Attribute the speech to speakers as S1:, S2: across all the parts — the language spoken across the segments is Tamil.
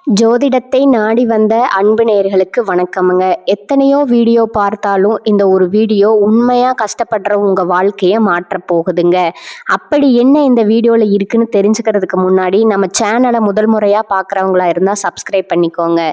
S1: ஜோதிடத்தை நாடி வந்த அன்பு நேயர்களுக்கு வணக்கமுங்க. எத்தனையோ வீடியோ பார்த்தாலும் இந்த ஒரு வீடியோ உண்மையா கஷ்டப்படுற உங்க வாழ்க்கையை மாற்றப் போகுதுங்க. அப்படி என்ன இந்த வீடியோல இருக்குன்னு தெரிஞ்சுக்கிறதுக்கு முன்னாடி நம்ம சேனலை முதல் முறையா பார்க்குறவங்களா இருந்தால் சப்ஸ்கிரைப் பண்ணிக்கோங்க.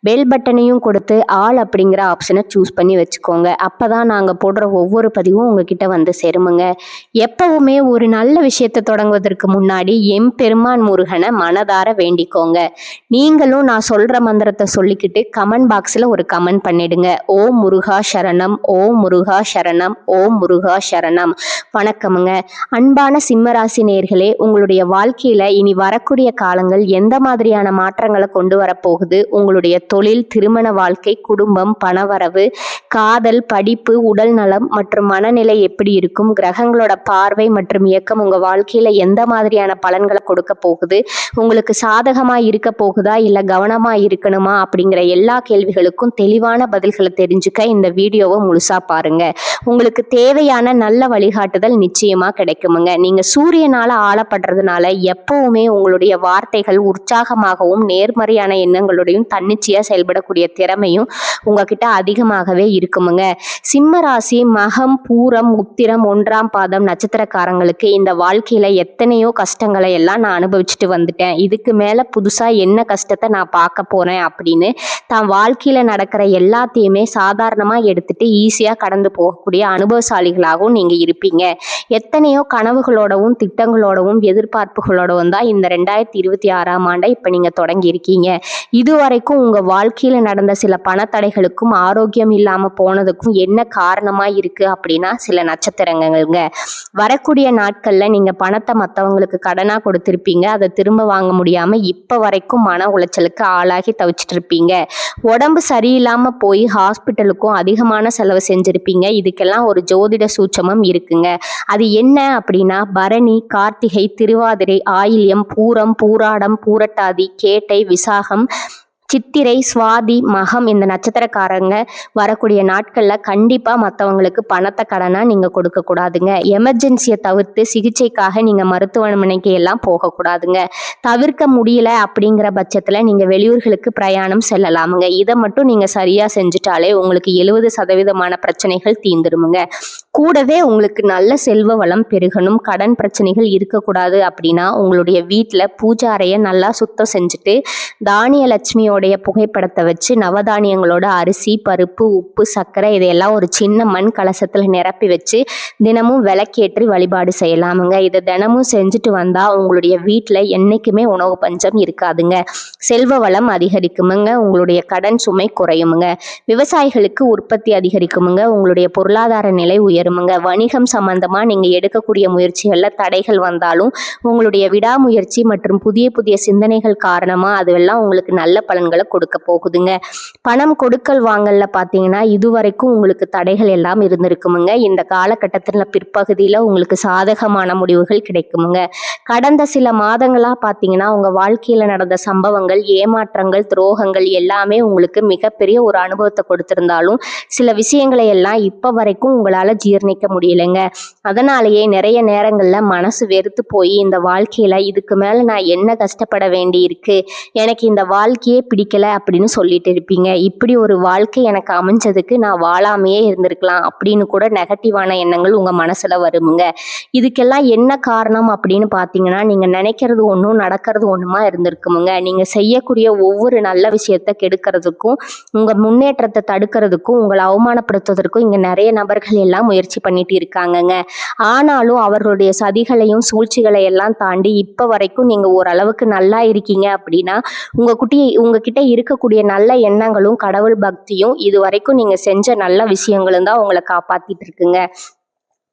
S1: பெல் பட்டனையும் கொடுத்து ஆல் அப்படிங்கிற ஆப்ஷனை சூஸ் பண்ணி வச்சுக்கோங்க. அப்பதான் நாங்கள் போடுற ஒவ்வொரு பதிவும் உங்ககிட்ட வந்து சேருமுங்க. எப்பவுமே ஒரு நல்ல விஷயத்தை தொடங்குவதற்கு முன்னாடி எம்பெருமான் முருகனை மனதார வேண்டிக்கோங்க. நீங்களும் நான் சொல்ற மந்திரத்தை சொல்லிக்கிட்டு கமெண்ட் பாக்ஸில் ஒரு கமெண்ட் பண்ணிடுங்க. ஓம் முருகா சரணம், ஓம் முருகா சரணம், ஓம் முருகா சரணம். வணக்கமுங்க. அன்பான சிம்மராசி நேயர்களே, உங்களுடைய வாழ்க்கையில இனி வரக்கூடிய காலங்கள் எந்த மாதிரியான மாற்றங்களை கொண்டு வரப்போகுது? உங்களுடைய தொழில், திருமண வாழ்க்கை, குடும்பம், பணவரவு, காதல், படிப்பு, உடல் நலம் மற்றும் மனநிலை எப்படி இருக்கும்? கிரகங்களோட பார்வை மற்றும் இயக்கம் உங்க வாழ்க்கையில எந்த மாதிரியான பலன்களை கொடுக்க போகுது? உங்களுக்கு சாதகமா இருக்க போகுதா இல்ல கவனமா இருக்கணுமா அப்படிங்கிற எல்லா கேள்விகளுக்கும் தெளிவான பதில்களை தெரிஞ்சுக்க இந்த வீடியோவை முழுசா பாருங்க. உங்களுக்கு தேவையான நல்ல வழிகாட்டுதல் நிச்சயமா கிடைக்குமுங்க. நீங்க சூரியனால ஆளப்படுறதுனால எப்பவுமே உங்களுடைய வார்த்தைகள் உற்சாகமாகவும் நேர்மறையான எண்ணங்களோடையும் தன்னிச்சையா செயல்படக்கூடிய திறமையும் உங்ககிட்ட அதிகமாகவே இருக்குமுங்க. சிம்ம ராசி மகம், பூரம், உத்திரம், 1ஆம் பாதம் நட்சத்திரக்காரங்களுக்கு இந்த வாழ்க்கையில எத்தனையோ கஷ்டங்களை எல்லாம் நான் அனுபவிச்சுட்டு வந்துட்டேன். இதுக்கு மேல புதுசா என்ன கஷ்டத்தை நான் பார்க்க போறேன் அப்படின்னு தான் வாழ்க்கையில நடக்கிற எல்லாத்தையுமே சாதாரணமா எடுத்துட்டு ஈஸியா கடந்து போகக்கூடிய அனுபவசாலிகளாகவும் நீங்க இருப்பீங்க. எத்தனையோ கனவுகளோடவும் திட்டங்களோடவும் எதிர்பார்ப்புகளோடவும் தான் இந்த 2026ஆம் ஆண்டை இப்ப நீங்க தொடங்கி இருக்கீங்க. இதுவரைக்கும் உங்க வாழ்க்கையில நடந்த சில பணத்தடைகளுக்கும் ஆரோக்கியம் இல்லாம போனதுக்கும் என்ன காரணமா இருக்கு அப்படின்னா சில நட்சத்திரங்கள்ங்க. வரக்கூடிய நாட்கள்ல நீங்க பணத்தை மற்றவங்களுக்கு கடனா கொடுத்திருப்பீங்க. அதை திரும்ப வாங்க முடியாம இப்ப வரைக்கும் மன உளைச்சலுக்கு ஆளாகி தவிச்சிட்டு இருப்பீங்க. உடம்பு சரியில்லாம போய் ஹாஸ்பிட்டலுக்கும் அதிகமான செலவு செஞ்சிருப்பீங்க. இதுக்கெல்லாம் ஒரு ஜோதிட சூட்சமம் இருக்குங்க. அது என்ன அப்படின்னா பரணி, கார்த்திகை, திருவாதிரை, ஆயில்யம், பூரம், பூராடம், பூரட்டாதி, கேட்டை, விசாகம், சித்திரை, சுவாதி, மகம் இந்த நட்சத்திரக்காரங்க வரக்கூடிய நாட்கள்ல கண்டிப்பா மற்றவங்களுக்கு பணத்தை கடனா நீங்க கொடுக்க கூடாதுங்க. எமர்ஜென்சியை தவிர்த்து சிகிச்சைக்காக நீங்க மருத்துவமனைக்கு எல்லாம் போகக்கூடாதுங்க. தவிர்க்க முடியல அப்படிங்கிற பட்சத்துல நீங்க வெளியூர்களுக்கு பிரயாணம் செல்லலாமுங்க. இதை மட்டும் நீங்க சரியா செஞ்சுட்டாலே உங்களுக்கு 70% பிரச்சனைகள் தீந்துருமுங்க. கூடவே உங்களுக்கு நல்ல செல்வ வளம் பெருகணும், கடன் பிரச்சனைகள் இருக்கக்கூடாது அப்படின்னா உங்களுடைய வீட்டில் பூஜை அறையை நல்லா சுத்தம் செஞ்சுட்டு தானிய லட்சுமியோடைய புகைப்படத்தை வச்சு நவதானியங்களோட அரிசி, பருப்பு, உப்பு, சர்க்கரை இதையெல்லாம் ஒரு சின்ன மண் கலசத்தில் நிரப்பி வச்சு தினமும் விளக்கேற்றி வழிபாடு செய்யலாமுங்க. இதை தினமும் செஞ்சுட்டு வந்தால் உங்களுடைய வீட்டில் என்றைக்குமே உணவு பஞ்சம் இருக்காதுங்க. செல்வ வளம் அதிகரிக்குமுங்க. உங்களுடைய கடன் சுமை குறையுமுங்க. விவசாயிகளுக்கு உற்பத்தி அதிகரிக்குமுங்க. உங்களுடைய பொருளாதார நிலை உயருமுங்க. வணிகம் சம்பந்தமா நீங்க எடுக்கக்கூடிய முயற்சிகள்ல தடைகள் வந்தாலும் உங்களுடைய விடாமுயற்சி மற்றும் புதிய புதிய சிந்தனைகள் காரணமா அதுவெல்லாம் உங்களுக்கு நல்ல பலன்களை கொடுக்க போகுதுங்க. பணம் கொடுக்கல் வாங்கல்ல பாத்தீங்கன்னா இதுவரைக்கும் உங்களுக்கு தடைகள் எல்லாம் இருந்திருக்குமுங்க. இந்த காலகட்டத்தில் பிற்பகுதியில உங்களுக்கு சாதகமான முடிவுகள் கிடைக்குமுங்க. கடந்த சில மாதங்களா பாத்தீங்கன்னா உங்க வாழ்க்கையில நடந்த சம்பவங்கள், ஏமாற்றங்கள், துரோகங்கள் எல்லாமே உங்களுக்கு மிகப்பெரிய ஒரு அனுபவத்தை கொடுத்திருந்தாலும் சில விஷயங்களை எல்லாம் இப்ப வரைக்கும் உங்களால ஜீர்ணிக்க முடியலைங்க. அதனாலேயே நிறைய நேரங்கள்ல மனசு வெறுத்து போய் இந்த வாழ்க்கையில இதுக்கு மேல நான் என்ன கஷ்டப்பட வேண்டி இருக்கு, எனக்கு இந்த வாழ்க்கையே பிடிக்கல அப்படின்னு சொல்லிட்டு இருப்பீங்க. இப்படி ஒரு வாழ்க்கை எனக்கு அமைஞ்சதுக்கு நான் வாழாமையே இருந்திருக்கலாம் அப்படின்னு கூட நெகட்டிவான எண்ணங்கள் உங்க மனசுல வருமுங்க. இதுக்கெல்லாம் என்ன காரணம் அப்படின்னு பாத்தீங்கன்னா நீங்க நினைக்கிறது ஒன்றும் நடக்கிறது ஒண்ணுமா இருந்திருக்குமுங்க. நீங்க செய்யக்கூடிய ஒவ்வொரு நல்ல விஷயத்த கெடுக்கிறதுக்கும் உங்க முன்னேற்றத்தை தடுக்கிறதுக்கும் உங்களை அவமானப்படுத்துவதற்கும் இங்க நிறைய நபர்கள் எல்லாம் முயற்சி பண்ணிட்டு இருக்காங்கங்க. ஆனாலும் அவர்களுடைய சதிகளையும் சூழ்ச்சிகளை எல்லாம் தாண்டி இப்ப வரைக்கும் நீங்க ஓரளவுக்கு நல்லா இருக்கீங்க அப்படின்னா உங்ககிட்ட இருக்கக்கூடிய நல்ல எண்ணங்களும் கடவுள் பக்தியும் இது வரைக்கும் நீங்க செஞ்ச நல்ல விஷயங்களும் தான் உங்களை காப்பாத்திட்டு இருக்குங்க.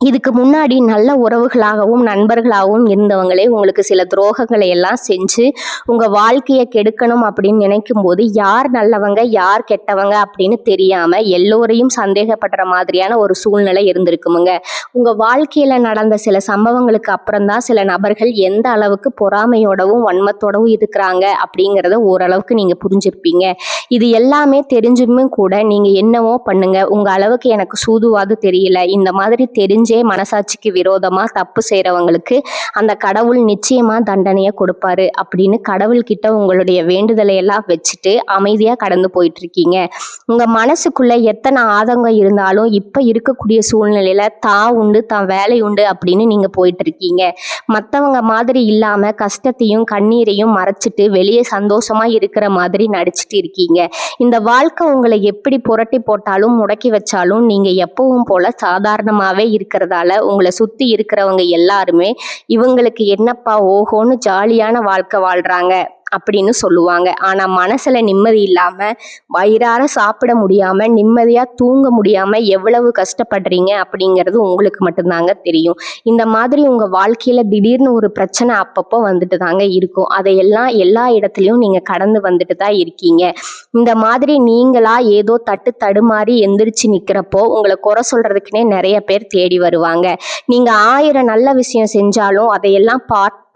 S1: இதுக்கு முன்னாடி நல்ல உறவுகளாகவும் நண்பர்களாகவும் இருந்தவங்களே உங்களுக்கு சில துரோகங்களை எல்லாம் செஞ்சு உங்க வாழ்க்கையை கெடுக்கணும் அப்படின்னு நினைக்கும் போது யார் நல்லவங்க யார் கெட்டவங்க அப்படின்னு தெரியாம எல்லோரையும் சந்தேகப்படுற மாதிரியான ஒரு சூழ்நிலை இருந்திருக்குமுங்க. உங்க வாழ்க்கையில நடந்த சில சம்பவங்களுக்கு அப்புறம்தான் சில நபர்கள் எந்த அளவுக்கு பொறாமையோடவும் வன்மத்தோடவும் இருக்கிறாங்க அப்படிங்கிறத ஓரளவுக்கு நீங்க புரிஞ்சிருப்பீங்க. இது எல்லாமே தெரிஞ்சுமே கூட நீங்க என்னவோ பண்ணுங்க, உங்க அளவுக்கு எனக்கு சூதுவாது தெரியல, இந்த மாதிரி தெரிஞ்சு தெரிஞ்சே மனசாட்சிக்கு விரோதமா தப்பு செய்றவங்களுக்கு அந்த கடவுள் நிச்சயமா தண்டனையை கொடுப்பாரு அப்படின்னு கடவுள்கிட்ட உங்களுடைய வேண்டுதலை எல்லாம் வச்சுட்டு அமைதியா கடந்து போயிட்டு இருக்கீங்க. உங்க மனசுக்குள்ள எத்தனை ஆதங்கம் இருந்தாலும் இப்ப இருக்கக்கூடிய சூழ்நிலையில தான் உண்டு தான் வேலை உண்டு அப்படின்னு நீங்க போயிட்டு இருக்கீங்க. மத்தவங்க மாதிரி இல்லாம கஷ்டத்தையும் கண்ணீரையும் மறைச்சிட்டு வெளியே சந்தோஷமா இருக்கிற மாதிரி நடிச்சிட்டு இருக்கீங்க. இந்த வாழ்க்கை உங்களை எப்படி புரட்டி போட்டாலும் முடக்கி வச்சாலும் நீங்க எப்பவும் போல சாதாரணமாவே இருக்கிறதால உங்களை சுத்தி இருக்கிறவங்க எல்லாருமே இவங்களுக்கு என்னப்பா ஓஹோன்னு ஜாலியான வாழ்க்கை வாழ்றாங்க அப்படின்னு சொல்லுவாங்க. ஆனா மனசுல நிம்மதி இல்லாம வயிறார சாப்பிட முடியாம நிம்மதியா தூங்க முடியாம எவ்வளவு கஷ்டப்படுறீங்க அப்படிங்கிறது உங்களுக்கு மட்டும்தாங்க தெரியும். இந்த மாதிரி உங்க வாழ்க்கையில திடீர்னு ஒரு பிரச்சனை அப்பப்போ வந்துட்டு தாங்க இருக்கும். அதையெல்லாம் எல்லா இடத்துலயும் நீங்க கடந்து வந்துட்டு தான் இருக்கீங்க. இந்த மாதிரி நீங்களா ஏதோ தடுமாறி எந்திரிச்சு நிக்கிறப்போ உங்களை குறை சொல்றதுக்குன்னே நிறைய பேர் தேடி வருவாங்க. நீங்க 1000 நல்ல விஷயம் செஞ்சாலும் அதையெல்லாம்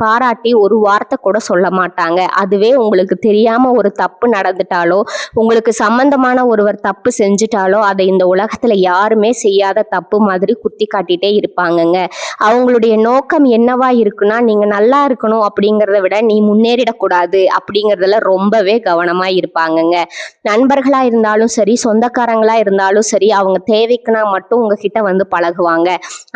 S1: பாராட்டி ஒரு வார்த்தை கூட சொல்ல மாட்டாங்க. அதுவே உங்களுக்கு தெரியாம ஒரு தப்பு நடந்துட்டாலோ உங்களுக்கு சம்பந்தமான ஒருவர் தப்பு செஞ்சுட்டாலோ அதை இந்த உலகத்துல யாருமே செய்யாத தப்பு மாதிரி குத்தி காட்டிட்டே இருப்பாங்கங்க. அவங்களுடைய நோக்கம் என்னவா இருக்குன்னா நீங்க நல்லா இருக்கணும் அப்படிங்கிறத விட நீ முன்னேறிடக்கூடாது அப்படிங்கிறதுல ரொம்பவே கவனமா இருப்பாங்கங்க. நண்பர்களா இருந்தாலும் சரி சொந்தக்காரங்களா இருந்தாலும் சரி அவங்க தேவைக்குனா மட்டும் உங்ககிட்ட வந்து பழகுவாங்க.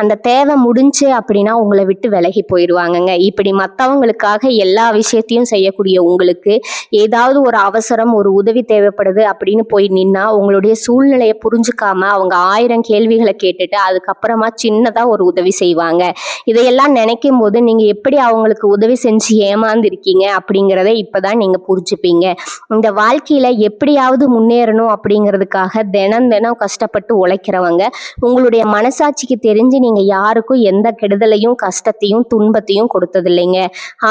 S1: அந்த தேவை முடிஞ்சு அப்படின்னா உங்களை விட்டு விலகி போயிடுவாங்கங்க. இப்படி மற்றவங்களுக்காக எல்லா விஷயத்தையும் செய்யக்கூடிய உங்களுக்கு ஏதாவது ஒரு அவசரம் ஒரு உதவி தேவைப்படுது அப்படின்னு போய் நின்னா உங்களுடைய சூழ்நிலையை புரிஞ்சுக்காம அவங்க 1000 கேள்விகளை கேட்டுட்டு அதுக்கப்புறமா சின்னதா ஒரு உதவி செய்வாங்க. இதையெல்லாம் நினைக்கும் போது நீங்க எப்படி அவங்களுக்கு உதவி செஞ்சு ஏமாந்துருக்கீங்க அப்படிங்கிறத இப்பதான் நீங்க புரிஞ்சுப்பீங்க. இந்த வாழ்க்கையில எப்படியாவது முன்னேறணும் அப்படிங்கிறதுக்காக தினம் தினம் கஷ்டப்பட்டு உழைக்கிறவங்க உங்களுடைய மனசாட்சிக்கு தெரிஞ்சு நீங்க யாருக்கும் எந்த கெடுதலையும் கஷ்டத்தையும் துன்பத்தையும் கொடுத்ததில்லைங்க.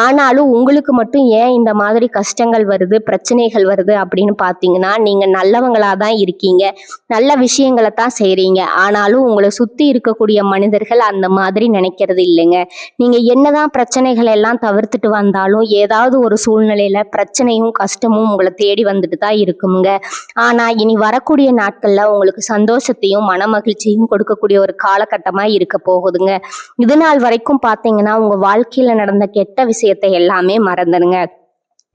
S1: ஆனாலும் உங்களுக்கு மட்டும் ஏன் இந்த மாதிரி கஷ்டங்கள் வருது பிரச்சனைகள் வருது அப்படின்னு பார்த்தீங்கன்னா நீங்க நல்லவங்களா தான் இருக்கீங்க, நல்ல விஷயங்களை தான் செய்றீங்க. ஆனாலும் உங்களை சுத்தி இருக்கக்கூடிய மனிதர்கள் அந்த மாதிரி நினைக்கிறது இல்லைங்க. நீங்க என்னதான் பிரச்சனைகள் எல்லாம் தவிர்த்துட்டு வந்தாலும் ஏதாவது ஒரு சூழ்நிலையில பிரச்சனையும் கஷ்டமும் உங்களை தேடி வந்துட்டு தான் இருக்குங்க. ஆனா இனி வரக்கூடிய நாட்கள்ல உங்களுக்கு சந்தோஷத்தையும் மன மகிழ்ச்சியும் கொடுக்கக்கூடிய ஒரு காலகட்டமா இருக்க போகுதுங்க. இது நாள் வரைக்கும் பார்த்தீங்கன்னா உங்க வாழ்க்கையில நடந்த கெட்ட விஷயத்தை எல்லாமே மறந்துடுங்க.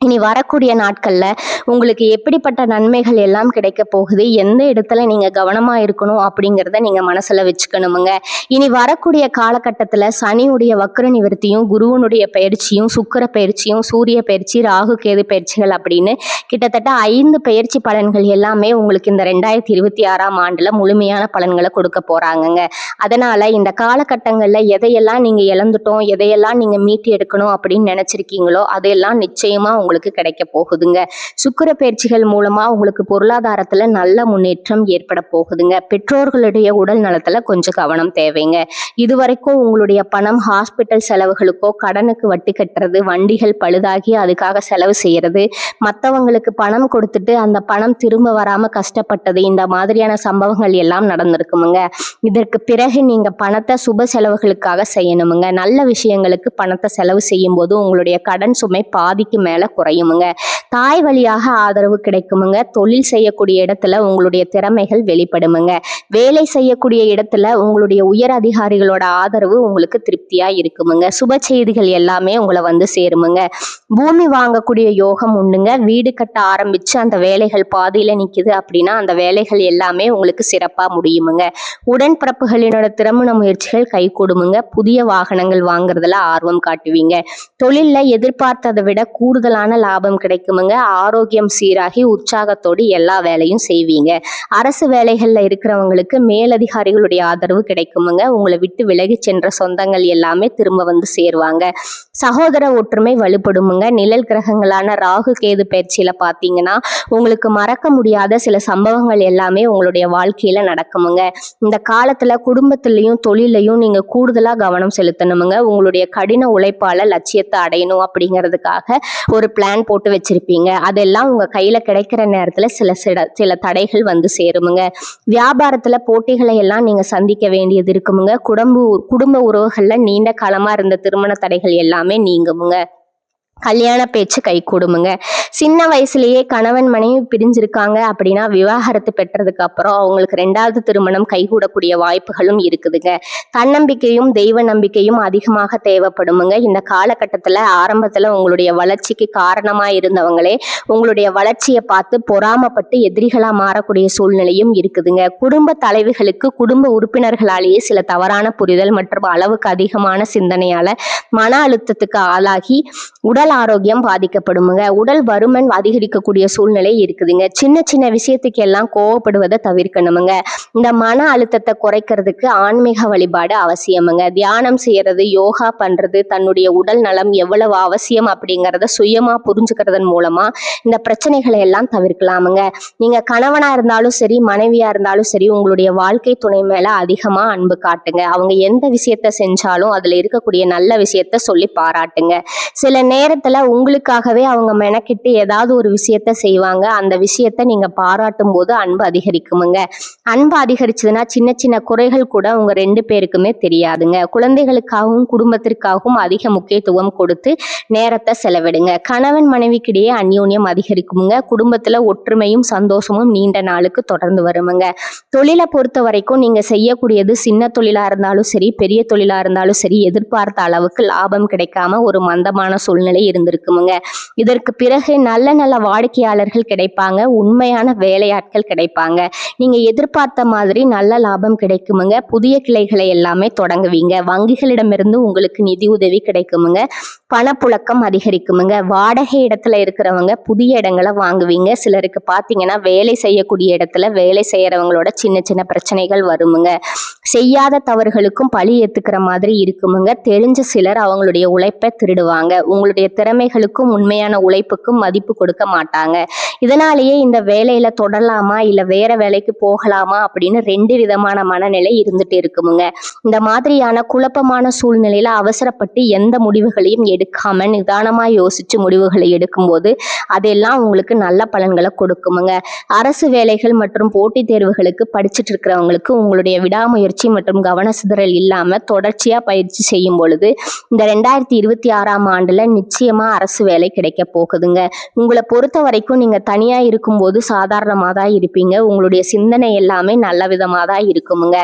S1: இனி வரக்கூடிய நாட்கள்ல உங்களுக்கு எப்படிப்பட்ட நன்மைகள் எல்லாம் கிடைக்க போகுது, எந்த இடத்துல நீங்க கவனமா இருக்கணும் அப்படிங்கிறத நீங்க மனசுல வச்சுக்கணுமுங்க. இனி வரக்கூடிய காலகட்டத்துல சனியுடைய வக்ர நிவர்த்தியும் குருவனுடைய பயிற்சியும் சுக்கிர பயிற்சியும் சூரிய பயிற்சி ராகு கேது பயிற்சிகள் அப்படின்னு கிட்டத்தட்ட 5 பயிற்சி பலன்கள் எல்லாமே உங்களுக்கு இந்த 2026ஆம் ஆண்டுல முழுமையான பலன்களை கொடுக்க போறாங்கங்க. அதனால இந்த காலகட்டங்கள்ல எதையெல்லாம் நீங்க இழந்துட்டோம் எதையெல்லாம் நீங்க மீட்டு எடுக்கணும் அப்படின்னு நினைச்சிருக்கீங்களோ அதையெல்லாம் நிச்சயமா உங்களுக்கு கிடைக்க போகுதுங்க. சுக்கிர பயிற்சிகள் மூலமா உங்களுக்கு பொருளாதாரத்துல நல்ல முன்னேற்றம் ஏற்பட போகுதுங்க. பெற்றோர்களுடைய உடல் நலத்துல கொஞ்சம் கவனம் தேவைங்க. இதுவரைக்கும் உங்களுடைய பணம் ஹாஸ்பிட்டல் செலவுகளுக்கோ கடனுக்கு வட்டி கட்டுறது வண்டிகள் பழுதாகி அதுக்காக செலவு செய்யறது மற்றவங்களுக்கு பணம் கொடுத்துட்டு அந்த பணம் திரும்ப வராம கஷ்டப்பட்டது இந்த மாதிரியான சம்பவங்கள் எல்லாம் நடந்திருக்குமுங்க. இதற்கு பிறகு நீங்க பணத்தை சுப செலவுகளுக்காக செய்யணுமுங்க. நல்ல விஷயங்களுக்கு பணத்தை செலவு செய்யும் போது உங்களுடைய கடன் சுமை பாதிக்கு மேல குறையுமுங்க. தாய் வழியாக ஆதரவு கிடைக்குமுங்க. தொழில் செய்யக்கூடிய இடத்துல உங்களுடைய திறமைகள் வெளிப்படுமுங்க. வேலை செய்யக்கூடிய இடத்துல உங்களுடைய உயர் அதிகாரிகளோட ஆதரவு உங்களுக்கு திருப்தியா இருக்குமுங்க. சுப செய்திகள் எல்லாமே உங்களை வந்து சேருமுங்க. பூமி வாங்கக்கூடிய யோகம் உண்டுங்க. வீடு கட்ட ஆரம்பிச்சு அந்த வேலைகள் பாதியில நிக்குது அப்படின்னா அந்த வேலைகள் எல்லாமே உங்களுக்கு சிறப்பா முடியுமுங்க. உடன்பிறப்புகளினோட திருமண முயற்சிகள் கை கூடுமுங்க. புதிய வாகனங்கள் வாங்குறதுல ஆர்வம் காட்டுவீங்க. தொழில்ல எதிர்பார்த்ததை விட கூடுதலான லாபம் கிடைக்குமுங்க. ஆரோக்கியம் சீராகி உற்சாகத்தோடு எல்லா வேலையும் செய்வீங்க. அரசு வேலைகள்ல இருக்கிறவங்களுக்கு மேலதிகாரிகளுடைய ஆதரவு கிடைக்குமுங்க. உங்களை விட்டு விலகி சென்ற சொந்தங்கள் எல்லாமே திரும்ப வந்து சேருவாங்க. சகோதர ஒற்றுமை வலுப்படுமுங்க. நிழல் கிரகங்களான ராகு கேது பயிற்சியில பார்த்தீங்கன்னா உங்களுக்கு மறக்க முடியாத சில சம்பவங்கள் எல்லாமே உங்களுடைய வாழ்க்கையில நடக்குமுங்க. இந்த காலத்துல குடும்பத்திலையும் தொழிலையும் நீங்க கூடுதலா கவனம் செலுத்தணுமுங்க. உங்களுடைய கடின உழைப்பால லட்சியத்தை அடையணும் அப்படிங்கிறதுக்காக ஒரு பிளான் போட்டு வச்சிருப்பீங்க. அதெல்லாம் உங்க கையில கிடைக்கிற நேரத்துல சில தடைகள் வந்து சேருமுங்க. வியாபாரத்துல போட்டிகளை எல்லாம் நீங்க சந்திக்க வேண்டியது இருக்குமுங்க. குடும்ப உறவுகள்ல நீண்ட காலமா இருந்த திருமண தடைகள் எல்லாமே நீங்குமுங்க. கல்யாண பேச்சு கைகூடுமுங்க. சின்ன வயசுலயே கணவன் மனைவி பிரிஞ்சிருக்காங்க அப்படின்னா விவாகரத்து பெற்றதுக்கு அப்புறம் அவங்களுக்கு 2வது திருமணம் கைகூடக்கூடிய வாய்ப்புகளும் இருக்குதுங்க. தன்னம்பிக்கையும் தெய்வ நம்பிக்கையும் அதிகமாக தேவைப்படுமுங்க. இந்த காலகட்டத்துல ஆரம்பத்துல உங்களுடைய வளர்ச்சிக்கு காரணமா இருந்தவங்களே உங்களுடைய வளர்ச்சியை பார்த்து பொறாமப்பட்டு எதிரிகளா மாறக்கூடிய சூழ்நிலையும் இருக்குதுங்க. குடும்ப தலைவிகளுக்கு குடும்ப உறுப்பினர்களாலேயே சில தவறான புரிதல் மற்றும் அளவுக்கு அதிகமான சிந்தனையால மன அழுத்தத்துக்கு ஆளாகி உடல் ஆரோக்கியம் பாதிக்கப்படுமுங்க. உடல் பருமன் அதிகரிக்கக்கூடிய சூழ்நிலை இருக்குதுங்க. சின்ன சின்ன விஷயத்துக்கு எல்லாம் கோவப்படுவதை தவிர்க்கணுமுங்க. இந்த மன அழுத்தத்தை குறைக்கிறதுக்கு ஆன்மீக வழிபாடு அவசியமுங்க. தியானம் செய்யறது, யோகா பண்றது, தன்னுடைய உடல் நலம் எவ்வளவு அவசியம் அப்படிங்கிறத சுயமா புரிஞ்சுக்கிறதன் மூலமா இந்த பிரச்சனைகளை எல்லாம் தவிர்க்கலாமுங்க. நீங்க கணவனா இருந்தாலும் சரி, மனைவியா இருந்தாலும் சரி, உங்களுடைய வாழ்க்கை துணை மேல அதிகமா அன்பு காட்டுங்க. அவங்க எந்த விஷயத்த செஞ்சாலும் அதுல இருக்கக்கூடிய நல்ல விஷயத்த சொல்லி பாராட்டுங்க. சில நேரத்துல உங்களுக்காகவே அவங்க மெனக்கிட்டு ஏதாவது ஒரு விஷயத்த செய்வாங்க. அந்த விஷயத்த நீங்க பாராட்டும் போது அன்பு அதிகரிக்குமுங்க. அன்பு அதிகரிச்சதுன்னா சின்ன சின்ன குறைகள் கூட உங்க 2 பேருக்குமே தெரியாதுங்க. குழந்தைகளுக்காகவும் குடும்பத்திற்காகவும் அதிக முக்கியத்துவம் கொடுத்து நேரத்தை செலவிடுங்க. கணவன் மனைவிக்கிடையே அந்யோன்யம் அதிகரிக்குமுங்க. குடும்பத்துல ஒற்றுமையும் சந்தோஷமும் நீண்ட நாளுக்கு தொடர்ந்து வருமுங்க. தொழிலை பொறுத்த வரைக்கும் நீங்க செய்யக்கூடியது சின்ன தொழிலா இருந்தாலும் சரி, பெரிய தொழிலா இருந்தாலும் சரி, எதிர்பார்த்த அளவுக்கு லாபம் கிடைக்காம ஒரு மந்தமான சூழ்நிலை இருந்திருக்குமுங்க. இதற்கு பிறகு நல்ல நல்ல வாடிக்கையாளர்கள் கிடைப்பாங்க. உண்மையான வேலையாட்கள் கிடைப்பாங்க. நீங்க எதிர்பார்த்த மாதிரி நல்ல லாபம் கிடைக்குமுங்க. புதிய கிளைகளை எல்லாமே தொடங்குவீங்க. வங்கிகளிடமிருந்து உங்களுக்கு நிதி உதவி கிடைக்குமுங்க. பணப்புழக்கம் அதிகரிக்குமுங்க. வாடகை இடத்துல இருக்கிறவங்க புதிய இடங்களை வாங்குவீங்க. சிலருக்கு பார்த்தீங்கன்னா வேலை செய்யக்கூடிய இடத்துல வேலை செய்யறவங்களோட சின்ன சின்ன பிரச்சனைகள் வருமுங்க. செய்யாத தவறுகளுக்கும் பழி ஏத்துக்கிற மாதிரி இருக்குமுங்க. தெரிஞ்ச சிலர் அவங்களுடைய உழைப்பை திருடுவாங்க. உங்களுடைய திறமைகளுக்கும் உண்மையான உழைப்புக்கும் மதிப்பு கொடுக்க மாட்டாங்க. இதனாலேயே இந்த வேலையில தொடரலாமா இல்ல வேற வேலைக்கு போகலாமா அப்படின்னு 2 விதமான மனநிலை இருந்துட்டு இருக்குமுங்க. இந்த மாதிரியான குழப்பமான சூழ்நிலையில அவசரப்பட்டு எந்த முடிவுகளையும் எடுக்காம நிதானமா யோசிச்சு முடிவுகளை எடுக்கும்போது அதெல்லாம் உங்களுக்கு நல்ல பலன்களை கொடுக்குமுங்க. அரசு வேலைகள் மற்றும் போட்டித் தேர்வுகளுக்கு படிச்சுட்டு இருக்கிறவங்களுக்கு உங்களுடைய விடாமுயற்சி மற்றும் கவன சிதறல் இல்லாம தொடர்ச்சியா பயிற்சி செய்யும் பொழுது இந்த 2026ஆம் ஆண்டுல நிச்சயமா அரசு வேலை கிடைக்க போகுதுங்க. உங்களை பொறுத்த வரைக்கும் நீங்க தனியா இருக்கும்போது சாதாரணமா தான் இருப்பீங்க. உங்களுடைய சிந்தனை எல்லாமே நல்ல விதமா தான் இருக்குமுங்க.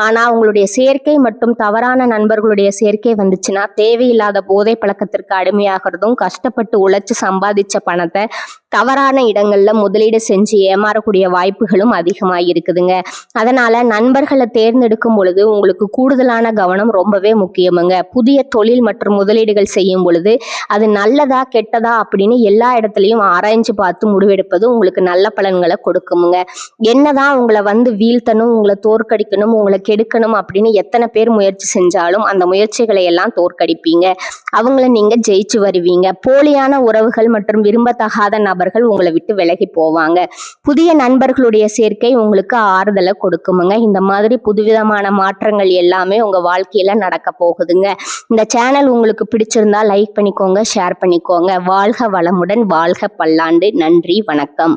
S1: ஆனா உங்களுடைய சேர்க்கை மற்றும் தவறான நண்பர்களுடைய சேர்க்கை வந்துச்சுன்னா தேவையில்லாத போதை பழக்கத்திற்கு அடிமையாகிறதும், கஷ்டப்பட்டு உழைச்சு சம்பாதிச்ச பணத்தை தவறான இடங்கள்ல முதலீடு செஞ்சு ஏமாறக்கூடிய வாய்ப்புகளும் அதிகமாக இருக்குதுங்க. அதனால நண்பர்களை தேர்ந்தெடுக்கும் பொழுது உங்களுக்கு கூடுதலான கவனம் ரொம்பவே முக்கியமுங்க. புதிய தொழில் மற்றும் முதலீடுகள் செய்யும் பொழுது அது நல்லதா கெட்டதா அப்படின்னு எல்லா இடத்துலையும் ஆராய்ஞ்சு பார்த்து முடிவெடுப்பது உங்களுக்கு நல்ல பலன்களை கொடுக்குமுங்க. என்னதான் உங்களை வீழ்த்தணும், உங்களை தோற்கடிக்கணும், உங்களை கெடுக்கணும் அப்படின்னு எத்தனை பேர் முயற்சி செஞ்சாலும் அந்த முயற்சிகளை எல்லாம் தோற்கடிப்பீங்க. அவங்கள நீங்க ஜெயிச்சு வருவீங்க. போலியான உறவுகள் மற்றும் விரும்பத்தகாத நபர்கள் உங்களை விட்டு விலகி போவாங்க. புதிய நண்பர்களுடைய சேர்க்கை உங்களுக்கு ஆறுதலை கொடுக்குமுங்க. இந்த மாதிரி புதுவிதமான மாற்றங்கள் எல்லாமே உங்க வாழ்க்கையில நடக்க போகுதுங்க. இந்த சேனல் உங்களுக்கு பிடிச்சிருந்தா லைக் பண்ணிக்கோங்க, ஷேர் பண்ணிக்கோங்க. வாழ்க வளமுடன், வாழ்க பல்லாண்டு. நன்றி, வணக்கம்.